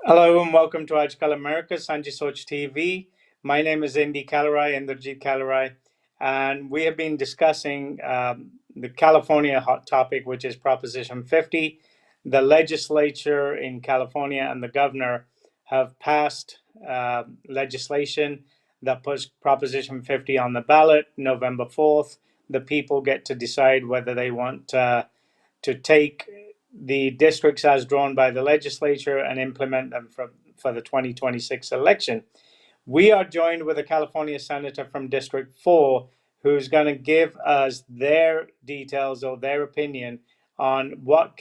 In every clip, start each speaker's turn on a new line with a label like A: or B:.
A: Hello and welcome to Aaj Kal America, Sanjhi Soch TV. My name is Inderjit Kalirai, and we have been discussing the California hot topic, which is Proposition 50. The legislature in California and the governor have passed legislation that puts Proposition 50 on the ballot November 4th. The people get to decide whether they want to take the districts as drawn by the legislature and implement them for the 2026 election. We are joined with a California senator from District 4 who's going to give us their details or their opinion on what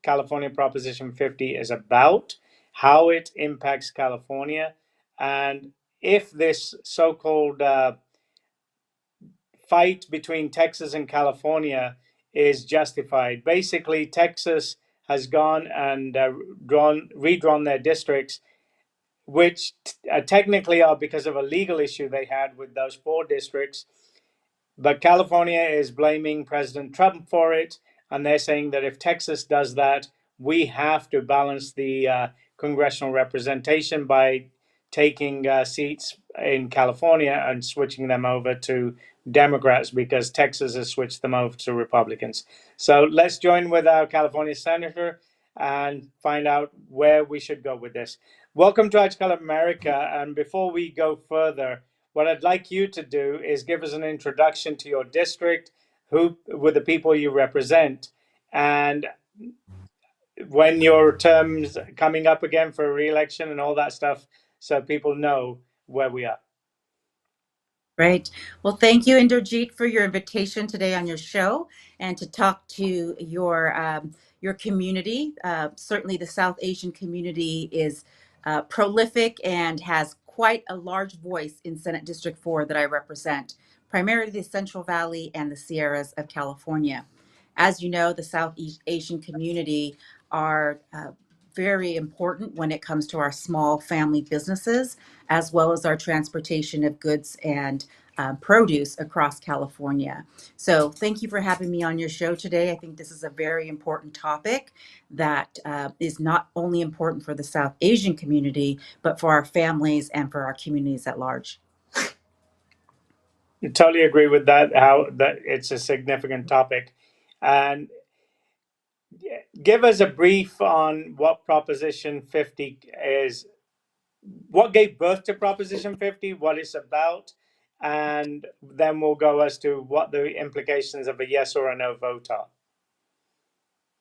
A: California Proposition 50 is about, how it impacts California, and if this so-called fight between Texas and California is justified. Basically, Texas has gone and redrawn their districts, which technically are because of a legal issue they had with those four districts. But California is blaming President Trump for it, and they're saying that if Texas does that, we have to balance the congressional representation by taking seats in California and switching them over to Democrats because Texas has switched them over to Republicans. So let's join with our California senator and find out where we should go with this. Welcome to Aaj Kal America. And before we go further, what I'd like you to do is give us an introduction to your district, who with the people you represent, and when your term's coming up again for a re-election and all that stuff, so people know where we are.
B: Great. Well, thank you, Inderjit, for your invitation today on your show and to talk to your community. Certainly, the South Asian community is prolific and has quite a large voice in Senate District 4 that I represent, primarily the Central Valley and the Sierras of California. As you know, the South Asian community are very important when it comes to our small family businesses, as well as our transportation of goods and produce across California. So thank you for having me on your show today. I think this is a very important topic that is not only important for the South Asian community, but for our families and for our communities at large.
A: I totally agree with that, how that it's a significant topic. And give us a brief on what Proposition 50 is, what gave birth to Proposition 50, what it's about, and then we'll go as to what the implications of a yes or a no vote are.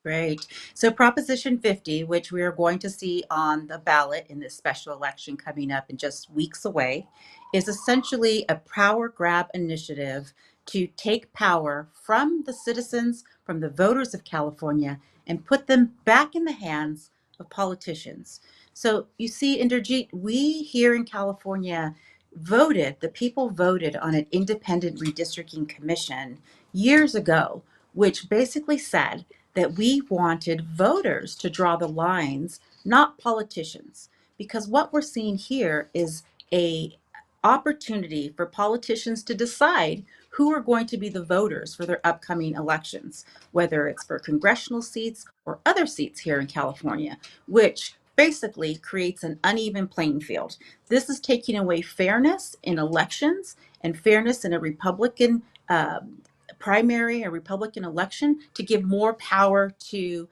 B: Great. So Proposition 50, which we are going to see on the ballot in this special election coming up in just weeks away, is essentially a power grab initiative to take power from the citizens, from the voters of California, and put them back in the hands of politicians. So you see, Inderjit, we here in California the people voted on an independent redistricting commission years ago, which basically said that we wanted voters to draw the lines, not politicians. Because what we're seeing here is a opportunity for politicians to decide who are going to be the voters for their upcoming elections, whether it's for congressional seats or other seats here in California, which basically creates an uneven playing field. This is taking away fairness in elections and fairness in a Republican primary, a Republican election, to give more power to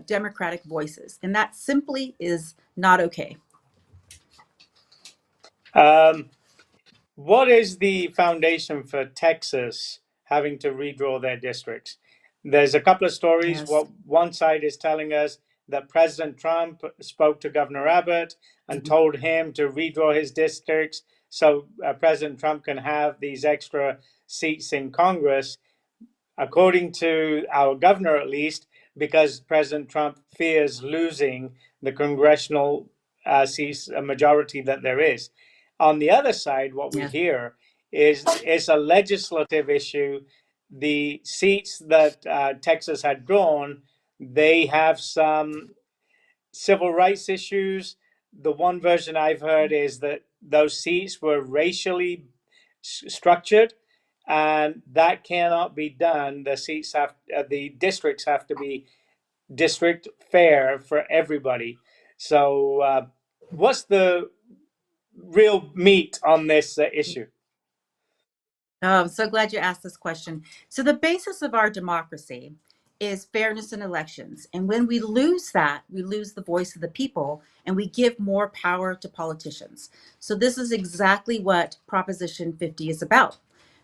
B: Democratic voices. And that simply is not okay.
A: What is the foundation for Texas having to redraw their districts? There's a couple of stories.
B: Yes.
A: What one side is telling us that President Trump spoke to Governor Abbott and told him to redraw his districts so President Trump can have these extra seats in Congress, according to our governor at least, because President Trump fears losing the congressional seats, a majority that there is. On the other side, what we hear is it's a legislative issue. The seats that Texas had drawn, they have some civil rights issues. The one version I've heard is that those seats were racially structured, and that cannot be done. The districts have to be district fair for everybody. So what's the real meat on this issue?
B: Oh, I'm so glad you asked this question. So, the basis of our democracy is fairness in elections. And when we lose that, we lose the voice of the people and we give more power to politicians. So, this is exactly what Proposition 50 is about.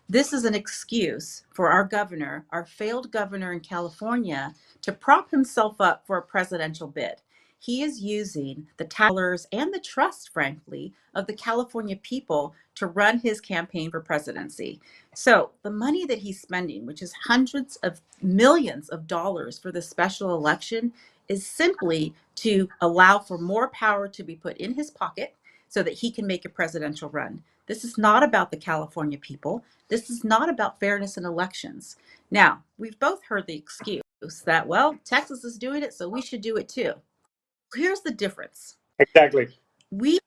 B: This is an excuse for our governor, our failed governor in California, to prop himself up for a presidential bid. He is using the tax dollars and the trust, frankly, of the California people to run his campaign for presidency. So the money that he's spending, which is hundreds of millions of dollars for the special election, is simply to allow for more power to be put in his pocket so that he can make a presidential run. This is not about the California people. This is not about fairness in elections. Now, we've both heard the excuse that, well, Texas is doing it, so we should do it too. Here's the difference.
A: Exactly.
B: We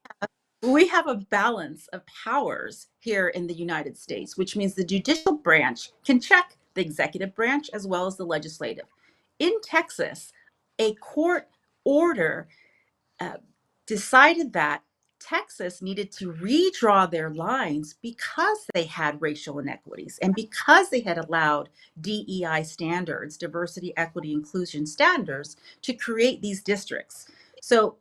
B: we have a balance of powers here in the United States, which means the judicial branch can check the executive branch as well as the legislative. In Texas, a court order uh, decided that Texas needed to redraw their lines because they had racial inequities and because they had allowed DEI standards, diversity, equity, inclusion standards, to create these districts. So,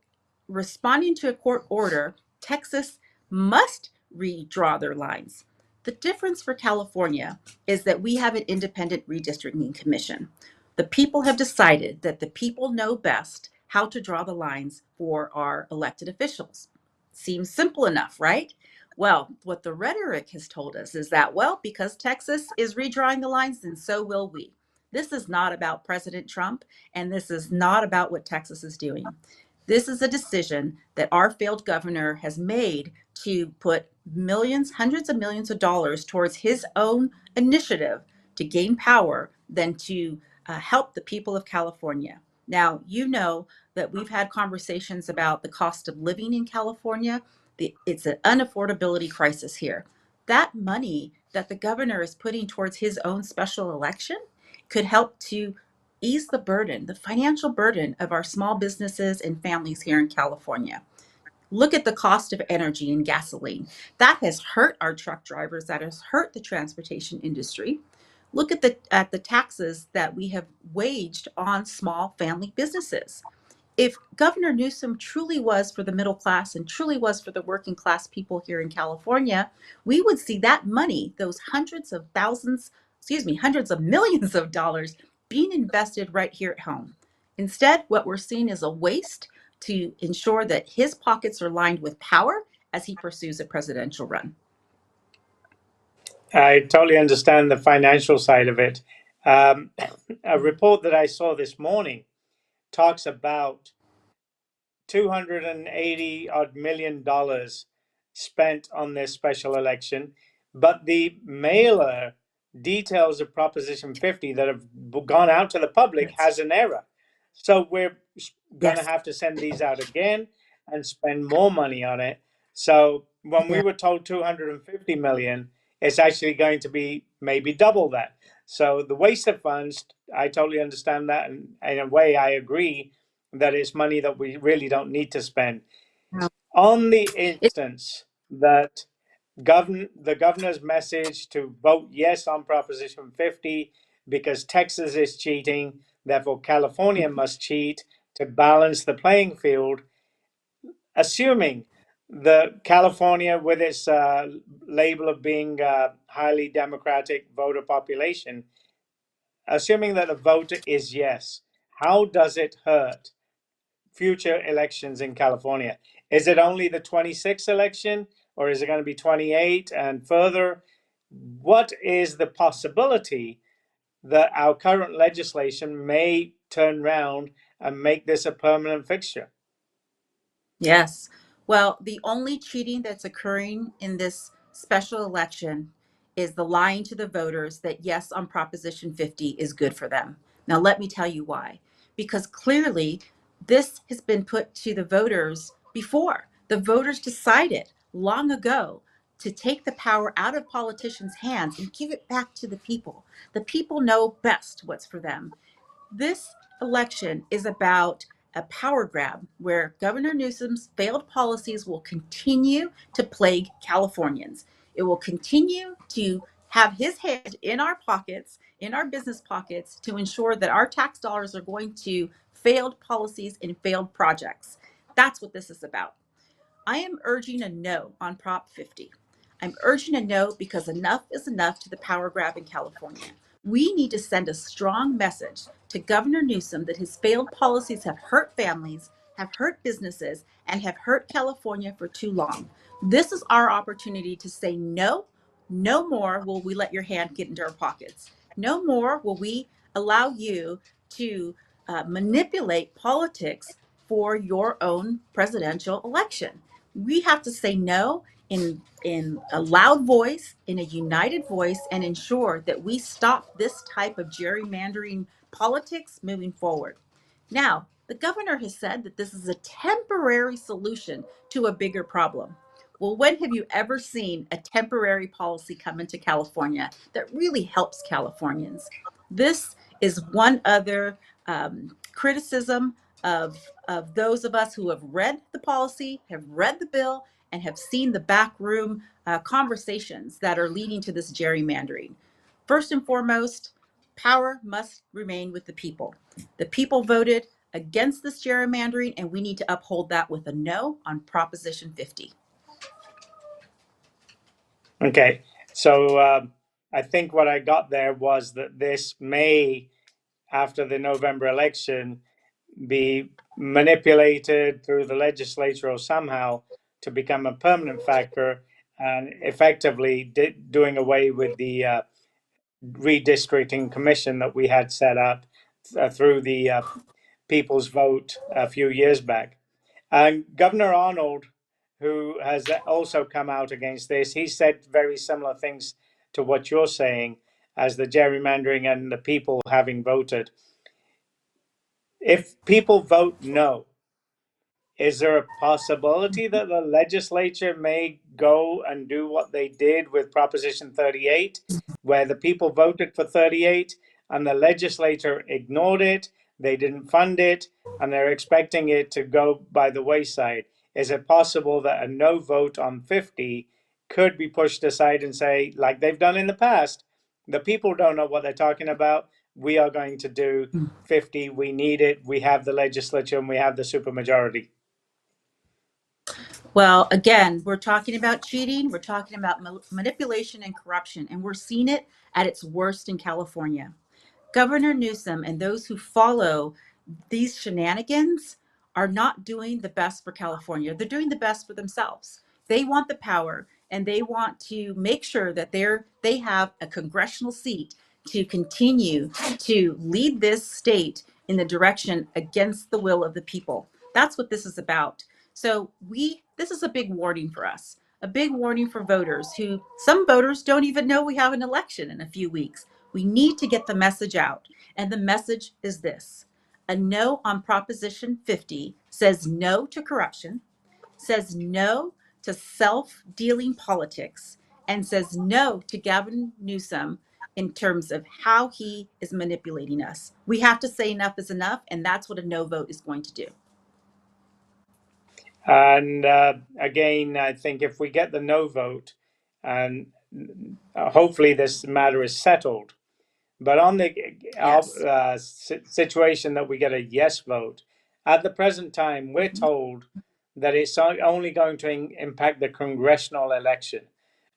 B: responding to a court order, Texas must redraw their lines. The difference for California is that we have an independent redistricting commission. The people have decided that the people know best how to draw the lines for our elected officials. Seems simple enough, right? Well, what the rhetoric has told us is that, well, because Texas is redrawing the lines, then so will we. This is not about President Trump, and this is not about what Texas is doing. This is a decision that our failed governor has made to put millions, hundreds of millions of dollars towards his own initiative to gain power than to help the people of California. Now, you know that we've had conversations about the cost of living in California. It's an unaffordability crisis here. That money that the governor is putting towards his own special election could help to ease the burden, the financial burden of our small businesses and families here in California. Look at the cost of energy and gasoline. That has hurt our truck drivers, that has hurt the transportation industry. Look at the taxes that we have waged on small family businesses. If Governor Newsom truly was for the middle class and truly was for the working class people here in California, we would see that money, those hundreds of thousands, excuse me, hundreds of millions of dollars being invested right here at home. Instead, what we're seeing is a waste to ensure that his pockets are lined with power as he pursues a presidential run.
A: I totally understand the financial side of it. Um, a report that I saw this morning talks about 280 odd $1 million spent on this special election, but the mailer details of Proposition 50 that have gone out to the public
B: Yes.
A: has an error. So we're going to
B: Yes.
A: have to send these out again and spend more money on it. So when we
B: Yeah.
A: were told 250 million, it's actually going to be maybe double that. So the waste of funds, I totally understand that. And in a way, I agree that it's money that we really don't need to spend. On the
B: It,
A: instance that the governor's message to vote yes on Proposition 50 because Texas is cheating, therefore California must cheat to balance the playing field, assuming that California, with its label of being a highly democratic voter population, assuming that the vote is yes, how does it hurt future elections in California? Is it only the 26th election or is it going to be 28 and further? What is the possibility that our current legislation may turn around and make this a permanent fixture?
B: Yes. Well, the only cheating that's occurring in this special election is the lying to the voters that yes, on Proposition 50 is good for them. Now, let me tell you why. Because clearly, this has been put to the voters before. The voters decided long ago to take the power out of politicians' hands and give it back to the people. The people know best what's for them. This election is about a power grab where Governor Newsom's failed policies will continue to plague Californians. It will continue to have his hand in our pockets, in our business pockets, to ensure that our tax dollars are going to failed policies and failed projects. That's what this is about. I am urging a no on Prop 50. I'm urging a no because enough is enough to the power grab in California. We need to send a strong message to Governor Newsom that his failed policies have hurt families, have hurt businesses, and have hurt California for too long. This is our opportunity to say no. No more will we let your hand get into our pockets. No more will we allow you to manipulate politics for your own presidential election. We have to say no in a loud voice, in a united voice, and ensure that we stop this type of gerrymandering politics moving forward. Now, the governor has said that this is a temporary solution to a bigger problem. Well, when have you ever seen a temporary policy come into California that really helps Californians? This is one other criticism of those of us who have read the policy, have read the bill, and have seen the backroom conversations that are leading to this gerrymandering. First and foremost, power must remain with the people. The people voted against this gerrymandering, and we need to uphold that with a no on Proposition 50.
A: Okay, so I think what I got there was that this may, after the November election, be manipulated through the legislature or somehow to become a permanent factor and effectively doing away with the redistricting commission that we had set up through the people's vote a few years back. And Governor Arnold, who has also come out against this, he said very similar things to what you're saying as the gerrymandering and the people having voted. If people vote no, is there a possibility that the legislature may go and do what they did with Proposition 38, where the people voted for 38 and the legislature ignored it, they didn't fund it, and they're expecting it to go by the wayside? Is it possible that a no vote on 50 could be pushed aside and say, like they've done in the past, the people don't know what they're talking about, we are going to do 50, we need it, we have the legislature and we have the supermajority?
B: Well, again, we're talking about cheating, we're talking about manipulation and corruption, and we're seeing it at its worst in California. Governor Newsom and those who follow these shenanigans are not doing the best for California. They're doing the best for themselves. They want the power and they want to make sure that they have a congressional seat to continue to lead this state in the direction against the will of the people. That's what this is about. So this is a big warning for us, a big warning for voters who some voters don't even know we have an election in a few weeks. We need to get the message out. And the message is this: a no on Proposition 50 says no to corruption, says no to self-dealing politics, and says no to Gavin Newsom in terms of how he is manipulating us. We have to say enough is enough, and that's what a no vote is going to do.
A: And again, I think if we get the no vote, and hopefully this matter is settled, but on the
B: Yes.
A: situation that we get a yes vote, at the present time, we're told that it's only going to impact the congressional election.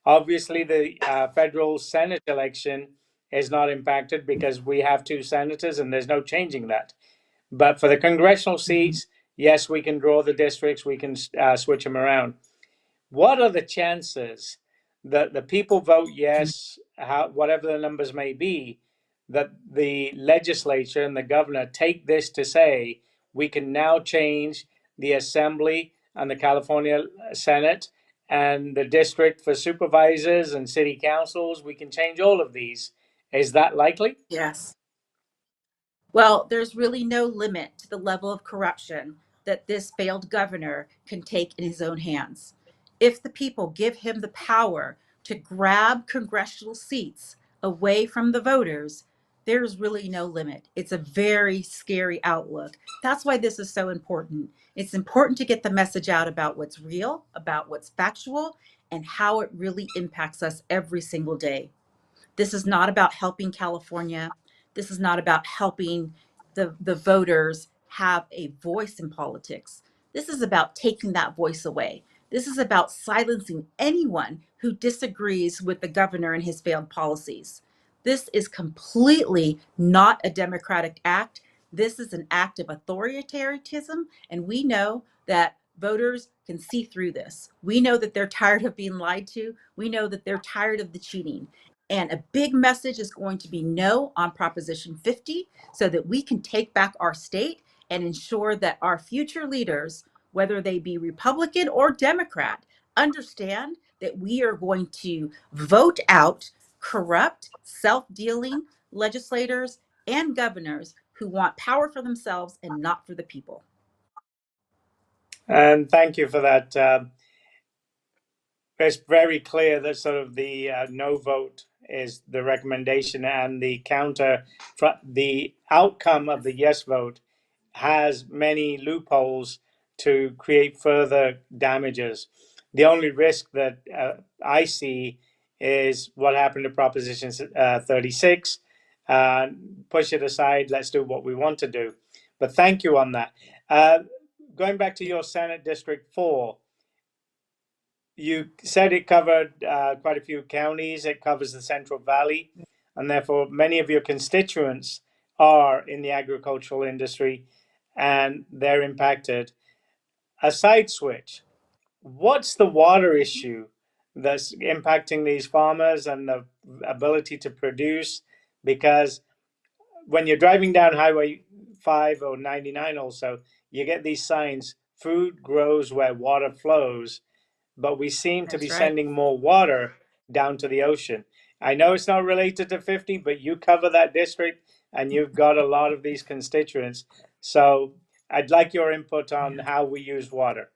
A: Obviously, the federal Senate election is not impacted because we have two senators and there's no changing that. But for the congressional seats, yes, we can draw the districts, we can switch them around. What are the chances that the people vote yes, whatever the numbers may be, that the legislature and the governor take this to say we can now change the assembly and the California Senate and the district for supervisors and city councils? We can change all of these. Is that likely?
B: Yes. Well, there's really no limit to the level of corruption that this failed governor can take in his own hands. If the people give him the power to grab congressional seats away from the voters, there's really no limit. It's a very scary outlook. That's why this is so important. It's important to get the message out about what's real, about what's factual, and how it really impacts us every single day. This is not about helping California. This is not about helping the voters have a voice in politics. This is about taking that voice away. This is about silencing anyone who disagrees with the governor and his failed policies. This is completely not a democratic act. This is an act of authoritarianism, and we know that voters can see through this. We know that they're tired of being lied to. We know that they're tired of the cheating. And a big message is going to be no on Proposition 50 so that we can take back our state and ensure that our future leaders, whether they be Republican or Democrat, understand that we are going to vote out corrupt, self dealing legislators and governors who want power for themselves and not for the people.
A: And thank you for that. It's very clear that sort of the no vote is the recommendation, and the outcome of the yes vote has many loopholes to create further damages. The only risk that I see is what happened to Proposition 36. Push it aside. Let's do what we want to do. But thank you on that. Uh, Going back to your Senate District 4, you said it covered quite a few counties. It covers the Central Valley, and therefore many of your constituents are in the agricultural industry and they're impacted. A side switch, what's the water issue that's impacting these farmers and the ability to produce? Because when you're driving down Highway 5 or 99 also, you get these signs, food grows where water flows, but we seem to be
B: That's right.
A: sending more water down to the ocean. I know it's not related to 50, but you cover that district and you've got a lot of these constituents. So I'd like your input on
B: Yeah.
A: how we use water.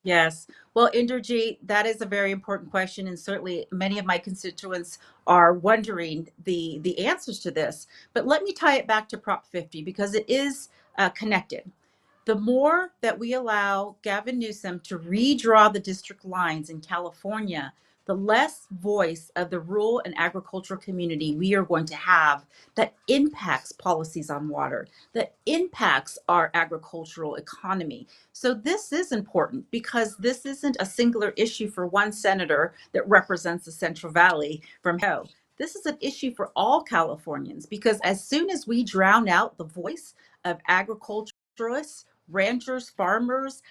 B: Yes. Well, Inderjit, that is a very important question, and certainly many of my constituents are wondering the answers to this. But let me tie it back to Prop 50 because it is connected. The more that we allow Gavin Newsom to redraw the district lines in California, the less voice of the rural and agricultural community we are going to have that impacts policies on water, that impacts our agricultural economy. So this is important because this isn't a singular issue for one senator that represents the Central Valley from Ho. This is an issue for all Californians because as soon as we drown out the voice of agriculturalists, ranchers, farmers,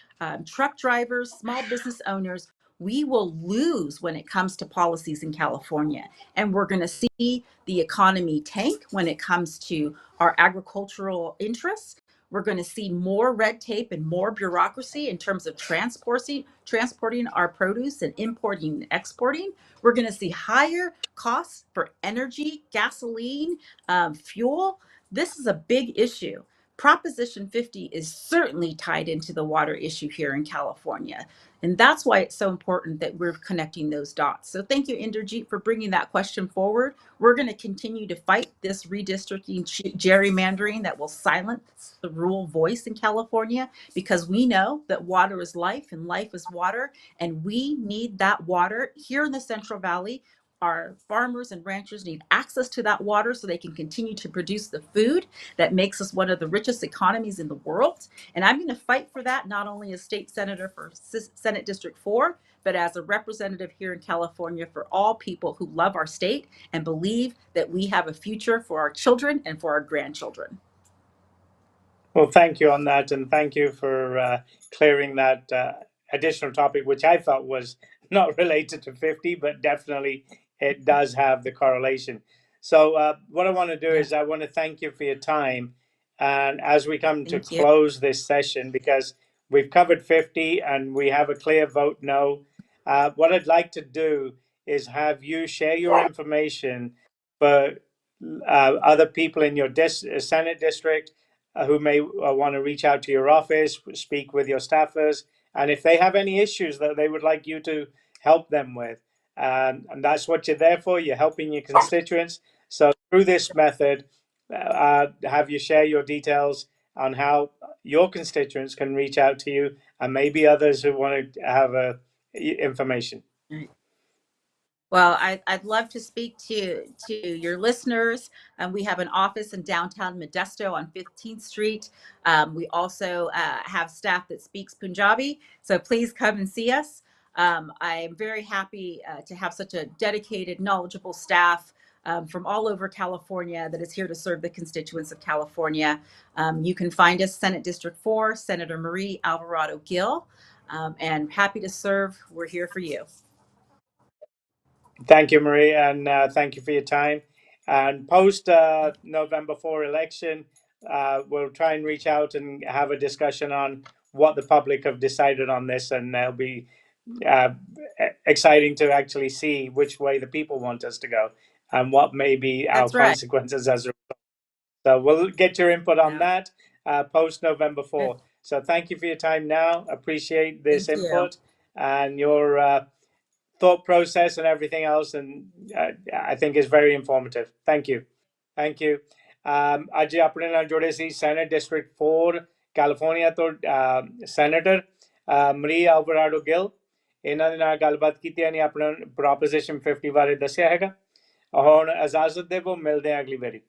B: truck drivers, small business owners, we will lose when it comes to policies in California. And we're going to see the economy tank when it comes to our agricultural interests. We're going to see more red tape and more bureaucracy in terms of transporting our produce and importing and exporting. We're going to see higher costs for energy, gasoline, fuel. This is a big issue. Proposition 50 is certainly tied into the water issue here in California. And that's why it's so important that we're connecting those dots. So thank you, Inderjit, for bringing that question forward. We're going to continue to fight this redistricting gerrymandering that will silence the rural voice in California because we know that water is life and life is water. And we need that water here in the Central Valley. Our farmers and ranchers need access to that water so they can continue to produce the food that makes us one of the richest economies in the world. And I'm going to fight for that, not only as state senator for Senate District 4, but as a representative here in California for all people who love our state and believe that we have a future for our children and for our grandchildren.
A: Well, thank you on that, and thank you for clearing that additional topic, which I felt was not related to 50, but definitely it does have the correlation. So, what I want to do
B: Yeah,
A: is I want to thank you for your time. And as we come to
B: thank you.
A: close this session, because we've covered 50 and we have a clear vote no, what I'd like to do is have you share your information for other people in your Senate district who may want to reach out to your office, speak with your staffers, and if they have any issues that they would like you to help them with. And that's what you're there for. You're helping your constituents. So through this method, have you share your details on how your constituents can reach out to you, and maybe others who want to have information.
B: Well, I'd love to speak to your listeners. We have an office in downtown Modesto on 15th Street. We also have staff that speaks Punjabi, so please come and see us. I'm very happy to have such a dedicated, knowledgeable staff from all over California that is here to serve the constituents of California. You can find us Senate District 4, Senator Marie Alvarado-Gil, and happy to serve. We're here for you.
A: Thank you, Marie, and thank you for your time. And post November 4 election, we'll try and reach out and have a discussion on what the public have decided on this, and it'll be uh, exciting to actually see which way the people want us to go and what may be our
B: That's right.
A: consequences as a result. So we'll get your input on
B: Yeah.
A: that post November 4.
B: Good.
A: So thank you for your time now. Appreciate this
B: Thank you.
A: input and your thought process and everything else, and I think is very informative. Thank you. Thank you. ਅੱਜ ਆਪਣੇ ਨਾਲ ਜੁੜੇ ਸੀ senate district 4 California ਤੋਂ senator ਮਰੀ ਆਲਵਰਾਡੋ ਗਿਲ। ਇਹਨਾਂ ਦੇ ਨਾਲ ਗੱਲਬਾਤ ਕੀਤੀ ਨੇ, ਆਪਣਾ ਪ੍ਰੋਪੋਜੀਸ਼ਨ 50 ਬਾਰੇ ਦੱਸਿਆ ਹੈਗਾ। ਹੁਣ ਇਜਾਜ਼ਤ ਦੇਵੋ, ਮਿਲਦੇ ਹਾਂ ਅਗਲੀ ਵਾਰੀ।